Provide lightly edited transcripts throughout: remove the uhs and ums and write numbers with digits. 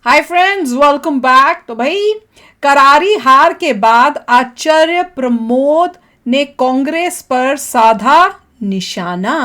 Hi friends, welcome back. तो भाई, करारी हार के बाद आचार्य प्रमोद ने कांग्रेस पर साधा निशाना।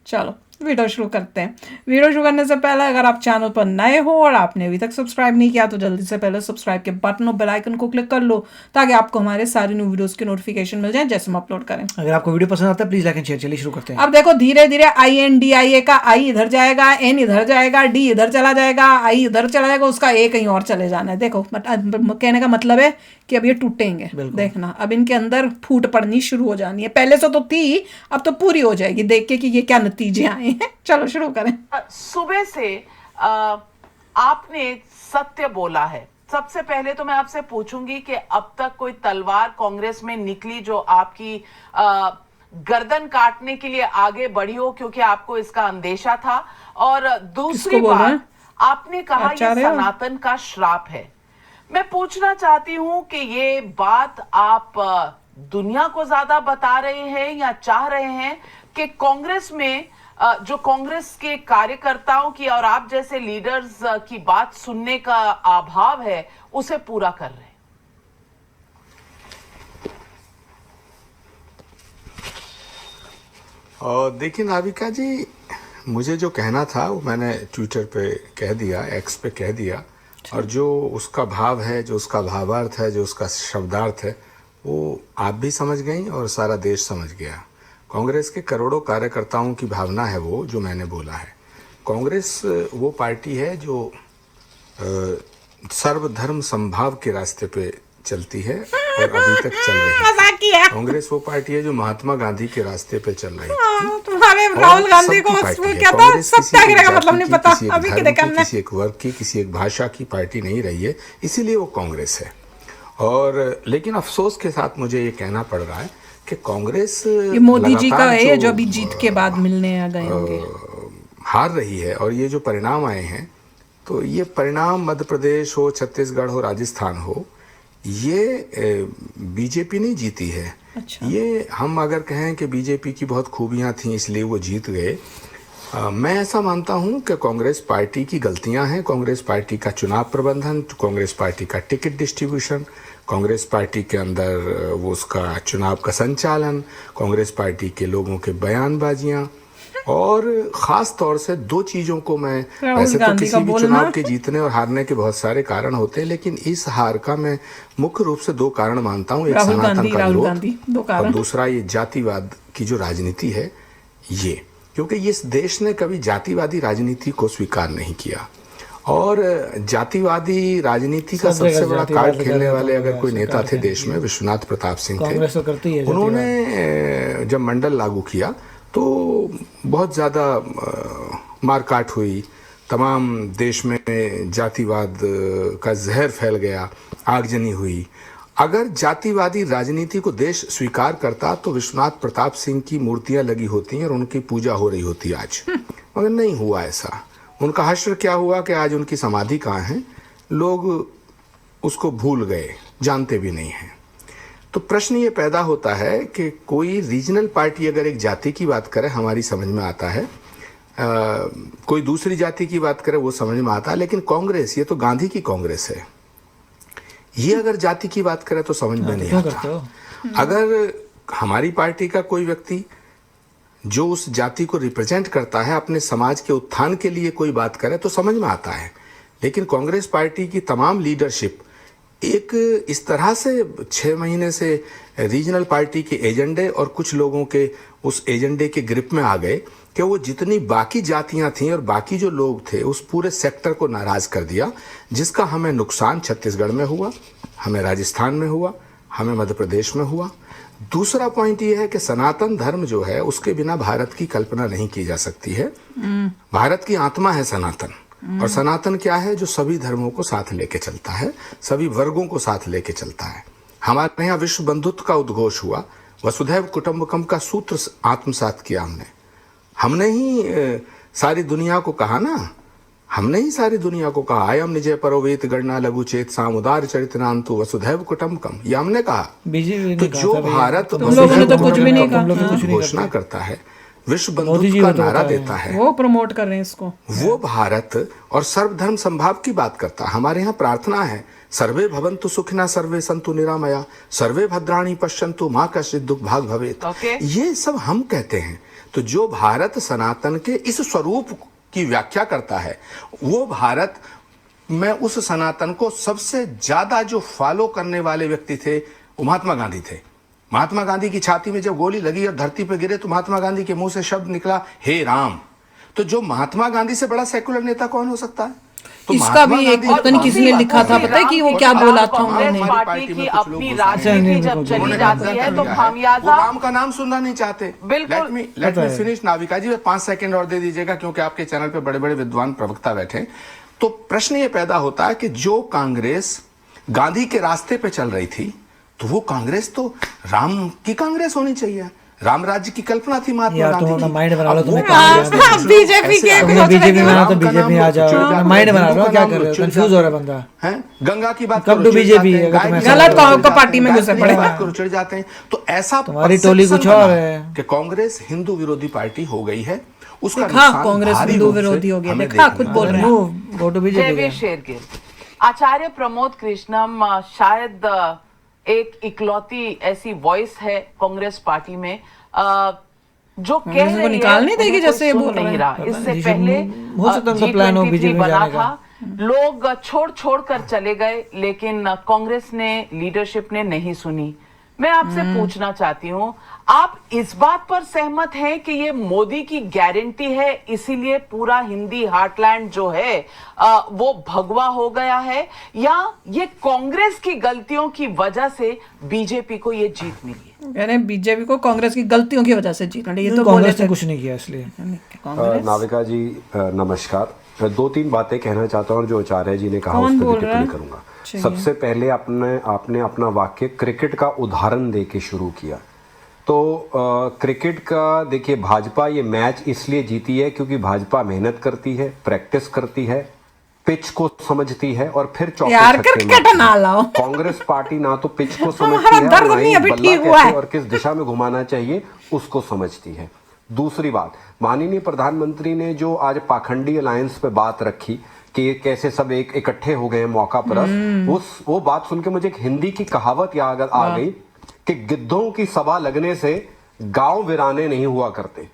चलो वीडियो शुरू करते हैं। वीडियो शुरू करने से पहले अगर आप चैनल पर नए हो और आपने अभी तक सब्सक्राइब नहीं किया तो जल्दी से पहले सब्सक्राइब के बटन और बेल आइकन को क्लिक कर लो ताकि आपको हमारे सारे न्यू वीडियोस के नोटिफिकेशन मिल जाए जैसे हम अपलोड करें। अगर आपको वीडियो पसंद आता है प्लीज लाइक एंड शेयर। चलिए शुरू करते हैं। अब देखो, धीरे धीरे INDIA का आई इधर जाएगा, N इधर जाएगा, D इधर चला जाएगा, I इधर चला जाएगा, उसका A कहीं और चले जाना है। देखो कहने का मतलब है कि अब ये टूटेंगे। देखना, अब इनके अंदर फूट पड़नी शुरू हो जानी है। पहले से तो थी, अब तो पूरी हो जाएगी देख के कि ये क्या नतीजे आए हैं। चलो शुरू करें। सुबह से आपने सत्य बोला है। सबसे पहले तो मैं आपसे पूछूंगी कि अब तक कोई तलवार कांग्रेस में निकली जो आपकी गर्दन काटने के लिए आगे बढ़ी हो, क्योंकि आपको इसका अंदेशा था। और दूसरी बात, आपने कहा ये सनातन का श्राप है। मैं पूछना चाहती हूं कि ये बात आप दुनिया को ज्यादा बता रहे हैं या चाह रहे हैं कि कांग्रेस में जो कांग्रेस के कार्यकर्ताओं की और आप जैसे लीडर्स की बात सुनने का अभाव है उसे पूरा कर रहे हैं? और देखिए नाविका जी, मुझे जो कहना था वो मैंने ट्विटर पे कह दिया, एक्स पे कह दिया। और जो उसका भाव है, जो उसका भावार्थ है, जो उसका शब्दार्थ है, वो आप भी समझ गई और सारा देश समझ गया। कांग्रेस के करोड़ों कार्यकर्ताओं की भावना है वो जो मैंने बोला है। कांग्रेस वो पार्टी है जो सर्वधर्म संभाव के रास्ते पे चलती है और अभी तक चल रही है। कांग्रेस वो पार्टी है जो महात्मा गांधी के रास्ते पे चल रही है। तुम्हारे राहुल गांधी को क्या था, सत्याग्रह का मतलब नहीं पता। अभी किसी एक वर्ग की, किसी एक भाषा की पार्टी नहीं रही है, इसीलिए वो कांग्रेस है। और लेकिन अफसोस के साथ मुझे ये कहना पड़ रहा है कि कांग्रेस ये मोदी जी का है जो अभी जीत के बाद मिलने आ गए होंगे, हार रही है। और ये जो परिणाम आए हैं, तो ये परिणाम मध्य प्रदेश हो, छत्तीसगढ़ हो, राजस्थान हो, ये बीजेपी नहीं जीती है। अच्छा। ये हम अगर कहें कि बीजेपी की बहुत खूबियां थी इसलिए वो जीत गए, मैं ऐसा मानता हूं कि कांग्रेस पार्टी की गलतियां हैं। कांग्रेस पार्टी का चुनाव प्रबंधन, कांग्रेस पार्टी का टिकट डिस्ट्रीब्यूशन, कांग्रेस पार्टी के अंदर वो उसका चुनाव का संचालन, कांग्रेस पार्टी के लोगों के बयानबाजियां, और ख़ास तौर से दो चीज़ों को मैं, वैसे तो किसी भी चुनाव के जीतने और हारने के बहुत सारे कारण होते हैं, लेकिन इस हार का मैं मुख्य रूप से दो कारण मानता हूँ। एक सनातन का विरोध और दूसरा ये जातिवाद की जो राजनीति है ये, क्योंकि इस देश ने कभी जातिवादी राजनीति को स्वीकार नहीं किया। और जातिवादी राजनीति का सबसे बड़ा कार्ड खेलने वाले अगर कोई नेता थे देश में, विश्वनाथ प्रताप सिंह थे। उन्होंने जब मंडल लागू किया तो बहुत ज़्यादा मारकाट हुई, तमाम देश में जातिवाद का जहर फैल गया, आगजनी हुई। अगर जातिवादी राजनीति को देश स्वीकार करता तो विश्वनाथ प्रताप सिंह की मूर्तियां लगी होती और उनकी पूजा हो रही होती आज, मगर नहीं हुआ ऐसा। उनका हश्र क्या हुआ कि आज उनकी समाधि कहाँ है, लोग उसको भूल गए, जानते भी नहीं हैं। तो प्रश्न ये पैदा होता है कि कोई रीजनल पार्टी अगर एक जाति की बात करे, हमारी समझ में आता है, कोई दूसरी जाति की बात करे वो समझ में आता है, लेकिन कांग्रेस, ये तो गांधी की कांग्रेस है, ये अगर जाति की बात करे तो समझ में नहीं आता। अगर हमारी पार्टी का कोई व्यक्ति जो उस जाति को रिप्रेजेंट करता है, अपने समाज के उत्थान के लिए कोई बात करे तो समझ में आता है। लेकिन कांग्रेस पार्टी की तमाम लीडरशिप एक इस तरह से 6 महीने से रीजनल पार्टी के एजेंडे और कुछ लोगों के उस एजेंडे के ग्रिप में आ गए कि वो जितनी बाकी जातियां थीं और बाकी जो लोग थे उस पूरे सेक्टर को नाराज कर दिया, जिसका हमें नुकसान छत्तीसगढ़ में हुआ, हमें राजस्थान में हुआ, हमें मध्य प्रदेश में हुआ। दूसरा पॉइंट ये है कि सनातन धर्म जो है उसके बिना भारत की कल्पना नहीं की जा सकती है। भारत की आत्मा है सनातन, और सनातन क्या है, जो सभी धर्मों को साथ लेके चलता है, सभी वर्गों को साथ लेके चलता है। हमारे यहाँ विश्व बंधुत्व का उद्घोष हुआ, वसुधैव कुटुंबकम का सूत्र आत्मसात किया हमने ही सारी दुनिया को कहा ना, हमने ही सारी दुनिया को कहा, आयम निजय परोवेत गणना लघु चेत सामुदार चरितनांतु वसुधैव कुटुंबकम, ये हमने कहा। तो जो भारत घोषणा करता है, विश्व मोदी बंधुत्व जी का को तो नारा बताया। देता है, वो प्रमोट कर रहे हैं इसको। वो भारत और सर्वधर्म संभाव की बात करता है। हमारे यहाँ प्रार्थना है, सर्वे भवन्तु सुखिनः सर्वे सन्तु निरामया सर्वे भद्राणि पश्यन्तु मा कश्चित् दुःख भाग् भवेत्। Okay. ये सब हम कहते हैं। तो जो भारत सनातन के इस स्वरूप की व्याख्या करता है, वो भारत में उस सनातन को सबसे ज्यादा जो फॉलो करने वाले व्यक्ति थे वो महात्मा गांधी थे। महात्मा गांधी की छाती में जब गोली लगी और धरती पर गिरे तो महात्मा गांधी के मुंह से शब्द निकला, हे राम। तो जो महात्मा गांधी से बड़ा सेकुलर नेता कौन हो सकता है? तो इसका महात्मा भी एक गांधी पता नहीं किसने लिखा था, पता है कि वो क्या बोला था कांग्रेस उन्होंने। पार्टी की अपनी अच्छा, राजनीति नहीं, जब नहीं, चली उन्होंने जाती कब्जा है कर तो लिया है। खामियाजा वो राम का नाम सुनना नहीं चाहते। बिल्कुल। लेट मी फिनिश नाविका जी, 5 सेकंड और दे दीजिएगा क्योंकि आपके चैनल पे बड़े बड़े विद्वान प्रवक्ता बैठे। तो प्रश्न ये पैदा होता है कि जो कांग्रेस गांधी के रास्ते पे चल रही थी, तो वो कांग्रेस तो राम की कांग्रेस होनी चाहिए। राम राज्य की कल्पना थी महात्मा यार तुम गांधी अपना की। माइंड बना लो, अब तुम्हें वो कहाँ कांग्रेस जाना है? ने बीजेपी ऐसे के अपने तुमने बीजेपी में आना तो राम का बीजेपी में नाम आ जाओ, चिढ़ अपना जाते माइंड हैं, बना हिंदू लो, का क्या नाम कर रहे हो, चिढ़ कंफ्यूज जाते हो रहा है हैं। बंदा। हैं? गंगा की बात कब करो, तो चिढ़ बीजेपी जाते हैं, अगर तुम्हें गायत्री गलत की बात कहो, करो, पार्टी में गायत्री घुसे की पड़े। बात करो, चिढ़ जाते हैं। तो ऐसा तुम्हारी टोली perception कुछ और बना है। कि कांग्रेस हिंदू विरोधी पार्टी हो गई है। उसका देखा, नुकसान कांग्रेस भारी हिंदू रूप से विरोधी हो गया, हमें देखा, देखने खुद को बोल मिला। रहे हैं। Move go to BJP. Jaiveer Shergill, Acharya Pramod Krishnam शायद एक इकलौती ऐसी वॉइस है कांग्रेस पार्टी में जो कह कांग्रेस को रही निकाल है, नहीं देगी उन्हें जैसे कोई ये सुन बोल रहे नहीं हैं। रहा। पता इससे नहीं, पहले हो सकता है उनका प्लान हो G23 बीजेपी में बना जाने का। था, लोग छोड़ कर चले गए, लेकिन कांग्रेस ने, लीडरशिप ने नहीं सुनी। मैं आपसे पूछना चाहती हूं, आप इस बात पर सहमत हैं कि ये मोदी की गारंटी है, इसीलिए पूरा हिंदी हार्टलैंड जो है वो भगवा हो गया है, या ये कांग्रेस की गलतियों की वजह से बीजेपी को ये जीत मिली है? कह रहे हैं बीजेपी को कांग्रेस की गलतियों की वजह से जीतना, ये तो बोले कांग्रेस ने थे। कुछ नहीं किया इसलिए। कांग्रेस नाविका जी नमस्कार। मैं 2-3 बातें कहना चाहता हूँ और जो आचार्य जी ने कहा कौन उस पर बोल भी रहा है? टिप्पणी करूंगा। चाहिए। सबसे पहले आपने अपना वाक्य क्रिकेट का उदाहरण दे के शुरू किया। तो क्रिकेट का देखिए, भाजपा ये मैच इसलिए जीती है क्योंकि भाजपा मेहनत करती है, प्रैक्टिस करती है, पिच को समझती है और फिर चौके यार छक्के क्रिकेट मारती है। ना लाओ। कांग्रेस पार्टी ना तो पिच को समझती हमारा है दर्द और ना नहीं ही अभी बल्ला ठीक हुआ कैसे है। और किस दिशा में घुमाना चाहिए उसको समझती है। दूसरी बात, माननीय प्रधानमंत्री ने जो आज पाखंडी अलायंस पे बात रखी कि कैसे सब एक इकट्ठे हो गए मौका परस्त, वो बात सुन के मुझे एक हिंदी की कहावत याद आ गई कि गिद्धों की सभा लगने से गांव वीराने नहीं हुआ करते।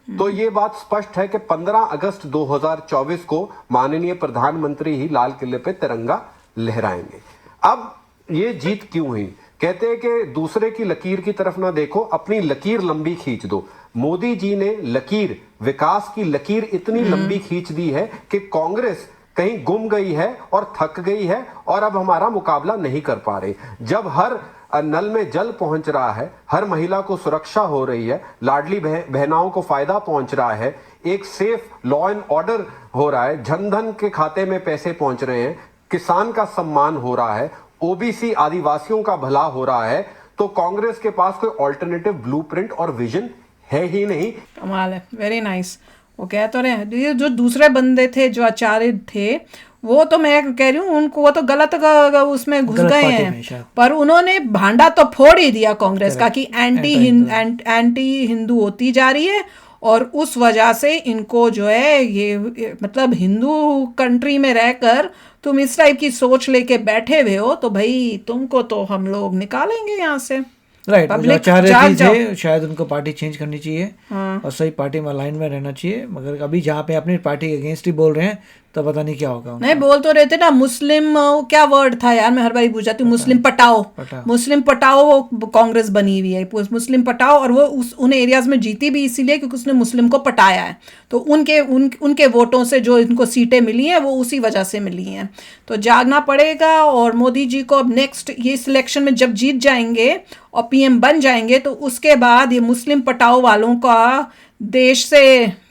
तो ये बात स्पष्ट है कि 15 अगस्त 2024 को माननीय प्रधानमंत्री ही लाल किले पे तिरंगा लहराएंगे। अब ये जीत क्यों हुई? कहते हैं कि दूसरे की लकीर की तरफ ना देखो, अपनी लकीर लंबी खींच दो। मोदी जी ने लकीर, विकास की लकीर इतनी लंबी खींच दी है कि कांग्रेस कहीं गुम गई है और थक गई है और अब हमारा मुकाबला नहीं कर पा रही। जब हर नल में जल पहुंच रहा है, हर महिला को सुरक्षा हो रही है, लाडली बहनाओं को फायदा पहुंच रहा है, एक सेफ लॉ एंड ऑर्डर हो रहा है, जनधन के खाते में पैसे पहुंच रहे हैं, किसान का सम्मान हो रहा है, ओबीसी आदिवासियों का भला हो रहा है, तो कांग्रेस के पास कोई ऑल्टरनेटिव ब्लूप्रिंट और विजन है ही नहीं। कमाल है, वेरी नाइस। वो कह तो रहे हैं, ये जो दूसरे बंदे थे जो आचार्य थे, वो तो मैं कह रही हूँ उनको, वो तो गलत उसमें घुस गलत गए पार्टी में हैं, शायद। पर उन्होंने भांडा तो फोड़ ही दिया कांग्रेस का कि एंटी हिंदू होती जा रही है, और उस वजह से इनको जो है ये मतलब हिंदू कंट्री में रहकर तुम इस टाइप की सोच लेके बैठे हुए हो, तो भाई तुमको तो हम लोग निकालेंगे यहाँ से। राइट, जो Public आचार्य जाग जी जाओ। थे शायद उनको पार्टी चेंज करनी चाहिए और सही पार्टी में अलाइन में रहना चाहिए। मगर अभी जहाँ पे अपनी पार्टी के अगेंस्ट ही बोल रहे हैं तो पता नहीं क्या होगा उनका। नहीं, बोल तो रहे थे ना मुस्लिम, क्या वर्ड था यार, मैं हर बार पूछ जाती हूँ, मुस्लिम पटाओ। मुस्लिम पटाओ, वो कांग्रेस बनी हुई है मुस्लिम पटाओ, और वो उन एरियाज में जीती भी इसीलिए क्योंकि उसने मुस्लिम को पटाया है। तो उनके वोटों से जो इनको सीटें मिली हैं वो उसी वजह से मिली हैं। तो जागना पड़ेगा, और मोदी जी को अब नेक्स्ट ये सिलेक्शन में जब जीत जाएंगे और पीएम बन जाएंगे तो उसके बाद ये मुस्लिम पटाओ वालों का देश से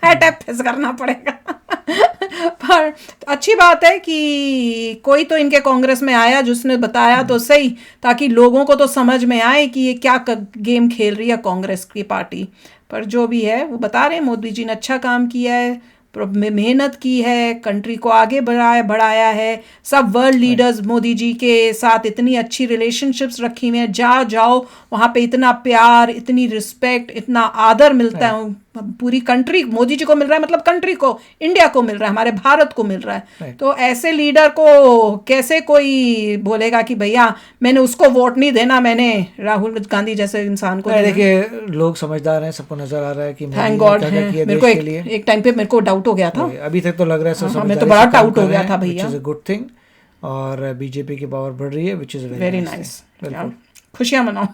करना पड़ेगा। पर अच्छी बात है कि कोई तो इनके कांग्रेस में आया जिसने बताया तो सही, ताकि लोगों को तो समझ में आए कि ये क्या गेम खेल रही है कांग्रेस की पार्टी। पर जो भी है वो बता रहे हैं, मोदी जी ने अच्छा काम किया है, मेहनत की है, कंट्री को आगे बढ़ाया है। सब वर्ल्ड लीडर्स मोदी जी के साथ इतनी अच्छी रिलेशनशिप्स रखी हुई हैं, जाओ वहाँ पे इतना प्यार, इतनी रिस्पेक्ट, इतना आदर मिलता है। पूरी कंट्री मोदी जी को मिल रहा है, मतलब कंट्री को, इंडिया को मिल रहा है, हमारे भारत को मिल रहा है। तो ऐसे लीडर को कैसे कोई बोलेगा कि भैया मैंने उसको वोट नहीं देना, मैंने राहुल गांधी जैसे इंसान को। देखिए लोग समझदार हैं, सबको नजर आ रहा है कि थैंक गॉड है। मेरे को एक टाइम पे मेरे को डाउट हो गया था, अभी तक तो लग रहा है सब मैं तो बड़ा डाउट हो गया था भैया। इज अ गुड थिंग, और बीजेपी की पावर बढ़ रही है, व्हिच इज वेरी नाइस। खुशियां मनाओ।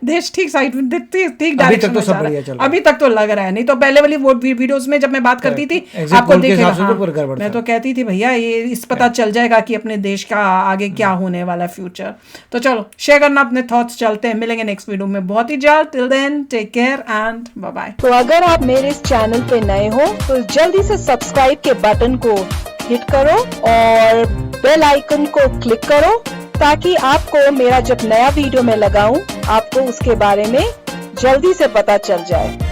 देश ठीक साइड में, ठीक डायरेक्शन अभी तक तो सब में जा रहा बढ़िया है। चल रहा है। अभी तक तो लग रहा है, नहीं तो पहले वाली वो वीडियोस में जब मैं बात करती थी आपको देखेगा, मैं तो कहती थी भैया ये इस पता चल जाएगा कि अपने देश का आगे क्या होने वाला है फ्यूचर। तो चलो शेयर करना अपने थॉट्स, चलते हैं, मिलेंगे नेक्स्ट वीडियो में बहुत ही जल्द। Till then take care and bye bye. तो अगर आप मेरे इस चैनल पे नए हो तो जल्दी से सब्सक्राइब के बटन को हिट करो और बेल आइकन को क्लिक करो, ताकि आपको मेरा जब नया वीडियो मैं लगाऊं आपको उसके बारे में जल्दी से पता चल जाए।